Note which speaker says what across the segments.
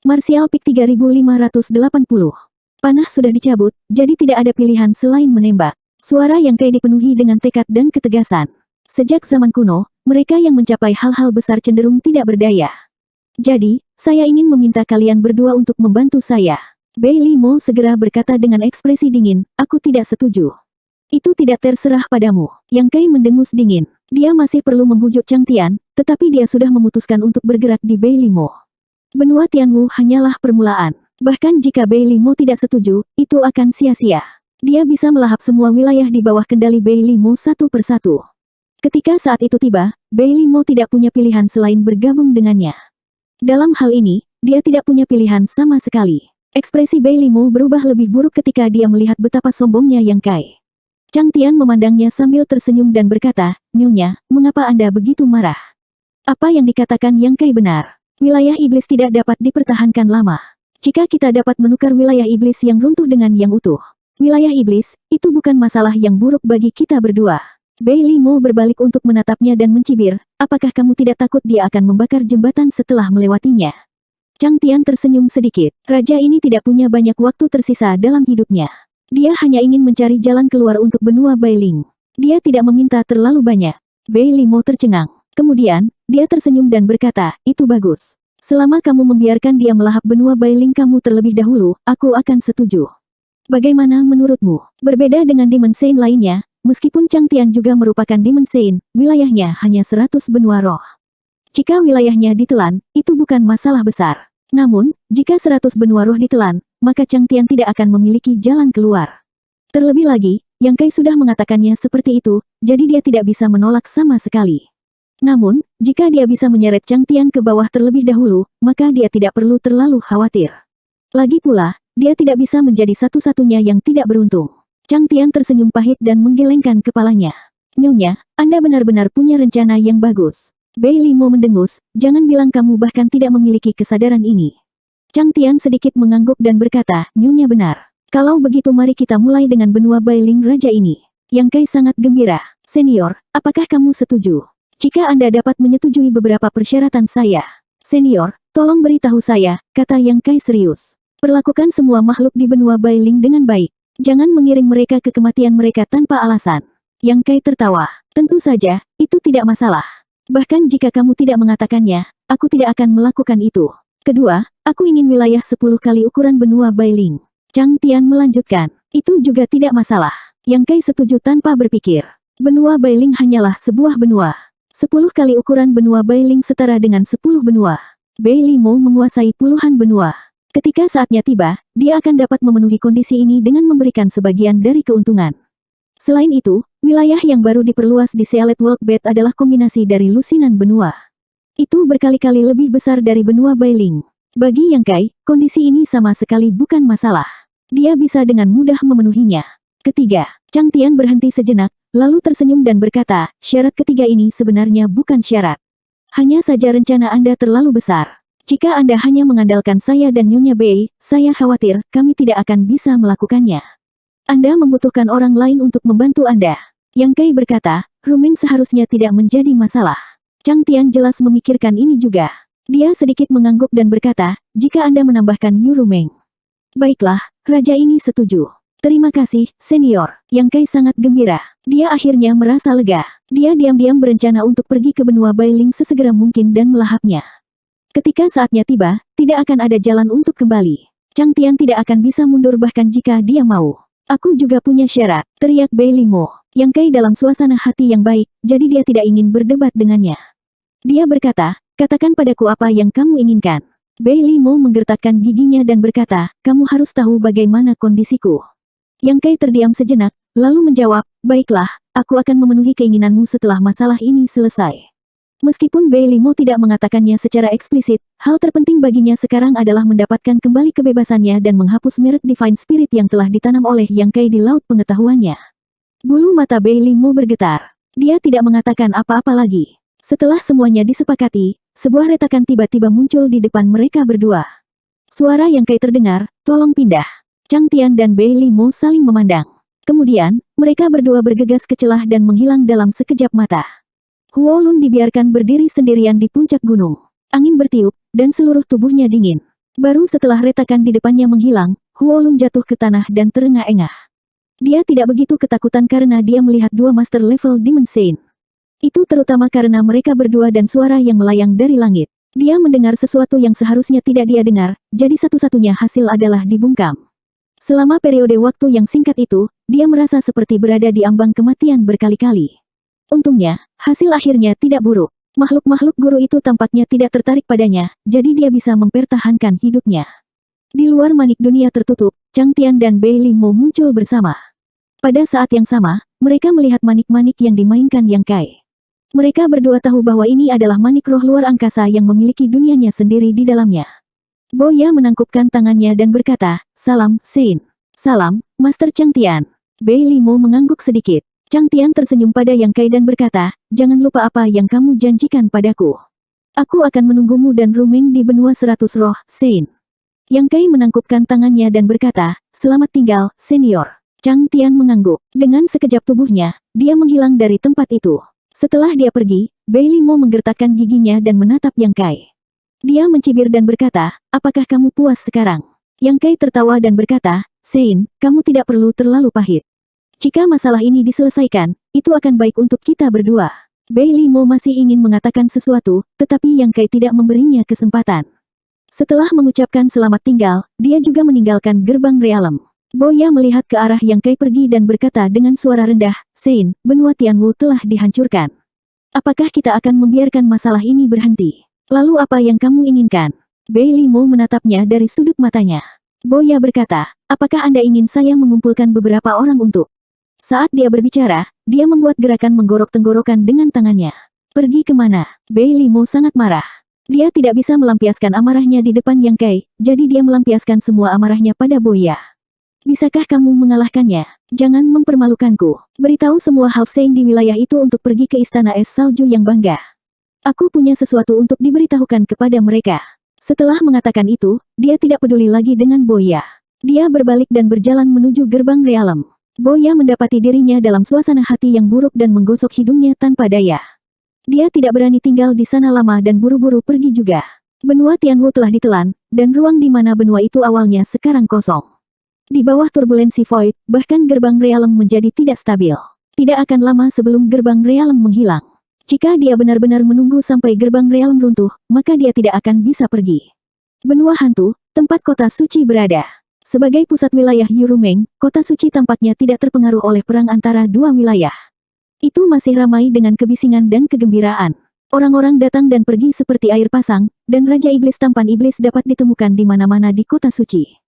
Speaker 1: Martial Peak 3580. Panah sudah dicabut, jadi tidak ada pilihan selain menembak. Suara Yang Kai dipenuhi dengan tekad dan ketegasan. Sejak zaman kuno, mereka yang mencapai hal-hal besar cenderung tidak berdaya. Jadi, saya ingin meminta kalian berdua untuk membantu saya. Bai Limo segera berkata dengan ekspresi dingin, aku tidak setuju. Itu tidak terserah padamu. Yang Kai mendengus dingin. Dia masih perlu membujuk Chang Tian, tetapi dia sudah memutuskan untuk bergerak di Bai Limo. Benua Tianwu hanyalah permulaan. Bahkan jika Bai Limo tidak setuju, itu akan sia-sia. Dia bisa melahap semua wilayah di bawah kendali Bai Limo satu persatu. Ketika saat itu tiba, Bai Limo tidak punya pilihan selain bergabung dengannya. Dalam hal ini, dia tidak punya pilihan sama sekali. Ekspresi Bai Limo berubah lebih buruk ketika dia melihat betapa sombongnya Yang Kai. Chang Tian memandangnya sambil tersenyum dan berkata, Nyonya, mengapa Anda begitu marah? Apa yang dikatakan Yang Kai benar. Wilayah iblis tidak dapat dipertahankan lama. Jika kita dapat menukar wilayah iblis yang runtuh dengan yang utuh. Wilayah iblis, itu bukan masalah yang buruk bagi kita berdua. Bai Limo berbalik untuk menatapnya dan mencibir, apakah kamu tidak takut dia akan membakar jembatan setelah melewatinya? Chang Tian tersenyum sedikit. Raja ini tidak punya banyak waktu tersisa dalam hidupnya. Dia hanya ingin mencari jalan keluar untuk benua Bailing. Dia tidak meminta terlalu banyak. Bai Limo tercengang. Kemudian, dia tersenyum dan berkata, itu bagus. Selama kamu membiarkan dia melahap benua Bailing kamu terlebih dahulu, aku akan setuju. Bagaimana menurutmu? Berbeda dengan Demon Saint lainnya, meskipun Chang Tian juga merupakan Demon Saint, wilayahnya hanya 100 benua roh. Jika wilayahnya ditelan, itu bukan masalah besar. Namun, jika 100 benua roh ditelan, maka Chang Tian tidak akan memiliki jalan keluar. Terlebih lagi, Yang Kai sudah mengatakannya seperti itu, jadi dia tidak bisa menolak sama sekali. Namun, jika dia bisa menyeret Chang Tian ke bawah terlebih dahulu, maka dia tidak perlu terlalu khawatir. Lagi pula, dia tidak bisa menjadi satu-satunya yang tidak beruntung. Chang Tian tersenyum pahit dan menggelengkan kepalanya. Nyonya, Anda benar-benar punya rencana yang bagus. Bai Limo mendengus, jangan bilang kamu bahkan tidak memiliki kesadaran ini. Chang Tian sedikit mengangguk dan berkata, Nyonya benar. Kalau begitu mari kita mulai dengan benua Bailing Raja ini. Yang Kai sangat gembira. Senior, apakah kamu setuju? Jika Anda dapat menyetujui beberapa persyaratan saya. Senior, tolong beritahu saya, kata Yang Kai serius. Perlakukan semua makhluk di benua Bailing dengan baik. Jangan mengiring mereka ke kematian mereka tanpa alasan. Yang Kai tertawa. Tentu saja, itu tidak masalah. Bahkan jika kamu tidak mengatakannya, aku tidak akan melakukan itu. Kedua, aku ingin wilayah 10 kali ukuran benua Bailing. Chang Tian melanjutkan. Itu juga tidak masalah. Yang Kai setuju tanpa berpikir. Benua Bailing hanyalah sebuah benua. 10 kali ukuran benua Bailing setara dengan 10 benua. Bai Limo menguasai puluhan benua. Ketika saatnya tiba, dia akan dapat memenuhi kondisi ini dengan memberikan sebagian dari keuntungan. Selain itu, wilayah yang baru diperluas di Sealet World Bed adalah kombinasi dari lusinan benua. Itu berkali-kali lebih besar dari benua Bailing. Bagi Yang Kai, kondisi ini sama sekali bukan masalah. Dia bisa dengan mudah memenuhinya. Ketiga, Chang Tian berhenti sejenak, lalu tersenyum dan berkata, syarat ketiga ini sebenarnya bukan syarat. Hanya saja rencana Anda terlalu besar. Jika Anda hanya mengandalkan saya dan Nyonya Bai, saya khawatir kami tidak akan bisa melakukannya. Anda membutuhkan orang lain untuk membantu Anda. Yang Kai berkata, Rumeng seharusnya tidak menjadi masalah. Chang Tian jelas memikirkan ini juga. Dia sedikit mengangguk dan berkata, jika Anda menambahkan Yu Rumeng. Baiklah, Raja ini setuju. Terima kasih, Senior. Yang Kai sangat gembira. Dia akhirnya merasa lega. Dia diam-diam berencana untuk pergi ke benua Bailing sesegera mungkin dan melahapnya. Ketika saatnya tiba, tidak akan ada jalan untuk kembali. Chang Tian tidak akan bisa mundur bahkan jika dia mau. Aku juga punya syarat, teriak Bai Limo. Yang Kai dalam suasana hati yang baik, jadi dia tidak ingin berdebat dengannya. Dia berkata, katakan padaku apa yang kamu inginkan. Bai Limo menggertakkan giginya dan berkata, kamu harus tahu bagaimana kondisiku. Yang Kai terdiam sejenak, lalu menjawab, baiklah, aku akan memenuhi keinginanmu setelah masalah ini selesai. Meskipun Bai Limo tidak mengatakannya secara eksplisit, hal terpenting baginya sekarang adalah mendapatkan kembali kebebasannya dan menghapus merek Divine Spirit yang telah ditanam oleh Yang Kai di laut pengetahuannya. Bulu mata Bai Limo bergetar. Dia tidak mengatakan apa-apa lagi. Setelah semuanya disepakati, sebuah retakan tiba-tiba muncul di depan mereka berdua. Suara Yang Kai terdengar, tolong pindah. Chang Tian dan Bai Limo saling memandang. Kemudian, mereka berdua bergegas ke celah dan menghilang dalam sekejap mata. Huo Lun dibiarkan berdiri sendirian di puncak gunung. Angin bertiup, dan seluruh tubuhnya dingin. Baru setelah retakan di depannya menghilang, Huolun jatuh ke tanah dan terengah-engah. Dia tidak begitu ketakutan karena dia melihat dua master level Demon Saint. Itu terutama karena mereka berdua dan suara yang melayang dari langit. Dia mendengar sesuatu yang seharusnya tidak dia dengar, jadi satu-satunya hasil adalah dibungkam. Selama periode waktu yang singkat itu, dia merasa seperti berada di ambang kematian berkali-kali. Untungnya, hasil akhirnya tidak buruk. Makhluk-makhluk guru itu tampaknya tidak tertarik padanya, jadi dia bisa mempertahankan hidupnya. Di luar manik dunia tertutup, Chang Tian dan Bei Limo muncul bersama. Pada saat yang sama, mereka melihat manik-manik yang dimainkan Yang Kai. Mereka berdua tahu bahwa ini adalah manik roh luar angkasa yang memiliki dunianya sendiri di dalamnya. Boya menangkupkan tangannya dan berkata, "Salam, Saint." "Salam, Master Chang Tian." Bei Limo mengangguk sedikit. Chang Tian tersenyum pada Yang Kai dan berkata, "Jangan lupa apa yang kamu janjikan padaku. Aku akan menunggumu dan Rumeng di benua 100 roh, Saint." Yang Kai menangkupkan tangannya dan berkata, "Selamat tinggal, Senior." Chang Tian mengangguk. Dengan sekejap tubuhnya, dia menghilang dari tempat itu. Setelah dia pergi, Bei Limo menggertakkan giginya dan menatap Yang Kai. Dia mencibir dan berkata, "Apakah kamu puas sekarang?" Yang Kai tertawa dan berkata, "Saint, kamu tidak perlu terlalu pahit. Jika masalah ini diselesaikan, itu akan baik untuk kita berdua." Bei Limo masih ingin mengatakan sesuatu, tetapi Yang Kai tidak memberinya kesempatan. Setelah mengucapkan selamat tinggal, dia juga meninggalkan gerbang realem. Boya melihat ke arah Yang Kai pergi dan berkata dengan suara rendah, "Saint, benua Tianwu telah dihancurkan. Apakah kita akan membiarkan masalah ini berhenti? Lalu apa yang kamu inginkan?" Bei Limo menatapnya dari sudut matanya. Boya berkata, "Apakah Anda ingin saya mengumpulkan beberapa orang untuk?" Saat dia berbicara, dia membuat gerakan menggorok tenggorokan dengan tangannya. "Pergi kemana?" Bei Limo sangat marah. Dia tidak bisa melampiaskan amarahnya di depan Yang Kai, jadi dia melampiaskan semua amarahnya pada Boya. "Bisakah kamu mengalahkannya? Jangan mempermalukanku. Beritahu semua Half Saint di wilayah itu untuk pergi ke Istana Es Salju yang bangga. Aku punya sesuatu untuk diberitahukan kepada mereka." Setelah mengatakan itu, dia tidak peduli lagi dengan Boya. Dia berbalik dan berjalan menuju gerbang realem. Boya mendapati dirinya dalam suasana hati yang buruk dan menggosok hidungnya tanpa daya. Dia tidak berani tinggal di sana lama dan buru-buru pergi juga. Benua Tianwu telah ditelan, dan ruang di mana benua itu awalnya sekarang kosong. Di bawah turbulensi void, bahkan gerbang realem menjadi tidak stabil. Tidak akan lama sebelum gerbang realem menghilang. Jika dia benar-benar menunggu sampai gerbang realem runtuh, maka dia tidak akan bisa pergi. Benua hantu, tempat kota suci berada. Sebagai pusat wilayah Yurumeng, kota suci tampaknya tidak terpengaruh oleh perang antara dua wilayah. Itu masih ramai dengan kebisingan dan kegembiraan. Orang-orang datang dan pergi seperti air pasang, dan Raja Iblis tampan iblis dapat ditemukan di mana-mana di kota suci.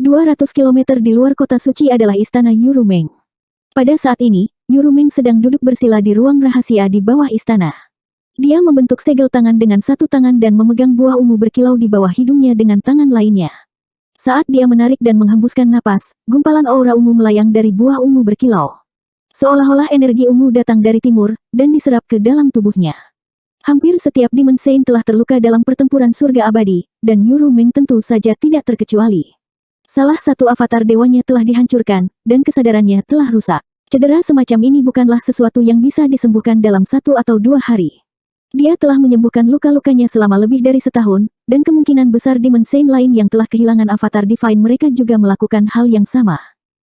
Speaker 1: 200 km di luar kota suci adalah istana Yurumeng. Pada saat ini, Yurumeng sedang duduk bersila di ruang rahasia di bawah istana. Dia membentuk segel tangan dengan satu tangan dan memegang buah ungu berkilau di bawah hidungnya dengan tangan lainnya. Saat dia menarik dan menghembuskan napas, gumpalan aura ungu melayang dari buah ungu berkilau. Seolah-olah energi ungu datang dari timur, dan diserap ke dalam tubuhnya. Hampir setiap Demon Saint telah terluka dalam pertempuran surga abadi, dan Yurumeng tentu saja tidak terkecuali. Salah satu avatar dewanya telah dihancurkan, dan kesadarannya telah rusak. Cedera semacam ini bukanlah sesuatu yang bisa disembuhkan dalam 1 atau 2 hari. Dia telah menyembuhkan luka-lukanya selama lebih dari setahun, dan kemungkinan besar Demon Saint lain yang telah kehilangan avatar Divine mereka juga melakukan hal yang sama.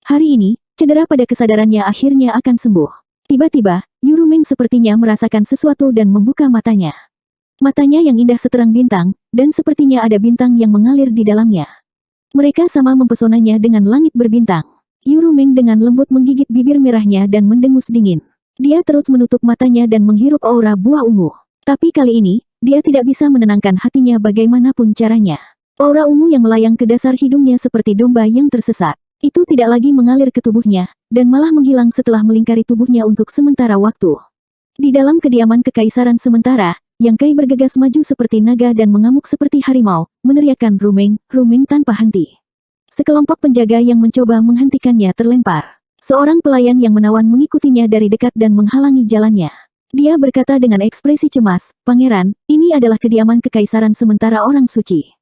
Speaker 1: Hari ini, cedera pada kesadarannya akhirnya akan sembuh. Tiba-tiba, Yurumeng sepertinya merasakan sesuatu dan membuka matanya. Matanya yang indah seterang bintang, dan sepertinya ada bintang yang mengalir di dalamnya. Mereka sama mempesonanya dengan langit berbintang. Yurumeng dengan lembut menggigit bibir merahnya dan mendengus dingin. Dia terus menutup matanya dan menghirup aura buah ungu. Tapi kali ini, dia tidak bisa menenangkan hatinya bagaimanapun caranya. Aura ungu yang melayang ke dasar hidungnya seperti domba yang tersesat. Itu tidak lagi mengalir ke tubuhnya, dan malah menghilang setelah melingkari tubuhnya untuk sementara waktu. Di dalam kediaman kekaisaran sementara, Yang Kai bergegas maju seperti naga dan mengamuk seperti harimau, meneriakkan Rumeng, Rumeng tanpa henti. Sekelompok penjaga yang mencoba menghentikannya terlempar. Seorang pelayan yang menawan mengikutinya dari dekat dan menghalangi jalannya. Dia berkata dengan ekspresi cemas, "Pangeran, ini adalah kediaman kekaisaran sementara orang suci.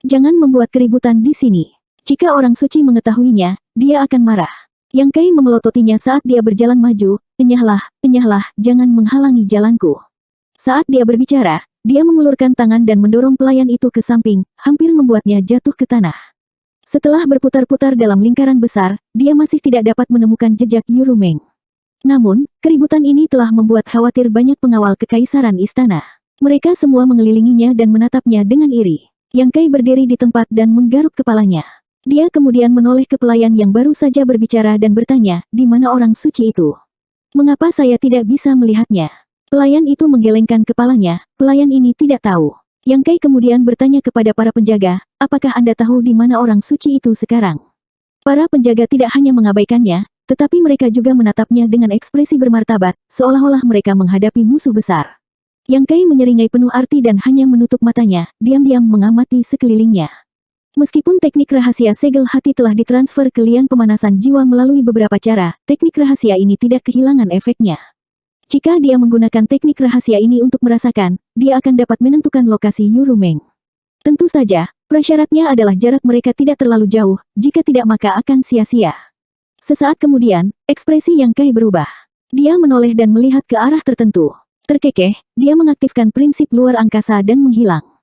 Speaker 1: Jangan membuat keributan di sini. Jika orang suci mengetahuinya, dia akan marah." Yang Kai memelototinya saat dia berjalan maju, "Enyahlah, enyahlah, jangan menghalangi jalanku." Saat dia berbicara, dia mengulurkan tangan dan mendorong pelayan itu ke samping, hampir membuatnya jatuh ke tanah. Setelah berputar-putar dalam lingkaran besar, dia masih tidak dapat menemukan jejak Yurumeng. Namun, keributan ini telah membuat khawatir banyak pengawal kekaisaran istana. Mereka semua mengelilinginya dan menatapnya dengan iri. Yang Kai berdiri di tempat dan menggaruk kepalanya. Dia kemudian menoleh ke pelayan yang baru saja berbicara dan bertanya, di mana orang suci itu? Mengapa saya tidak bisa melihatnya? Pelayan itu menggelengkan kepalanya, pelayan ini tidak tahu. Yang Kai kemudian bertanya kepada para penjaga, apakah Anda tahu di mana orang suci itu sekarang? Para penjaga tidak hanya mengabaikannya, tetapi mereka juga menatapnya dengan ekspresi bermartabat, seolah-olah mereka menghadapi musuh besar. Yang Kai menyeringai penuh arti dan hanya menutup matanya, diam-diam mengamati sekelilingnya. Meskipun teknik rahasia segel hati telah ditransfer ke lian pemanasan jiwa melalui beberapa cara, teknik rahasia ini tidak kehilangan efeknya. Jika dia menggunakan teknik rahasia ini untuk merasakan, dia akan dapat menentukan lokasi Yurumeng. Tentu saja, prasyaratnya adalah jarak mereka tidak terlalu jauh, jika tidak maka akan sia-sia. Sesaat kemudian, ekspresi Yang Kai berubah. Dia menoleh dan melihat ke arah tertentu. Terkekeh, dia mengaktifkan prinsip luar angkasa dan menghilang.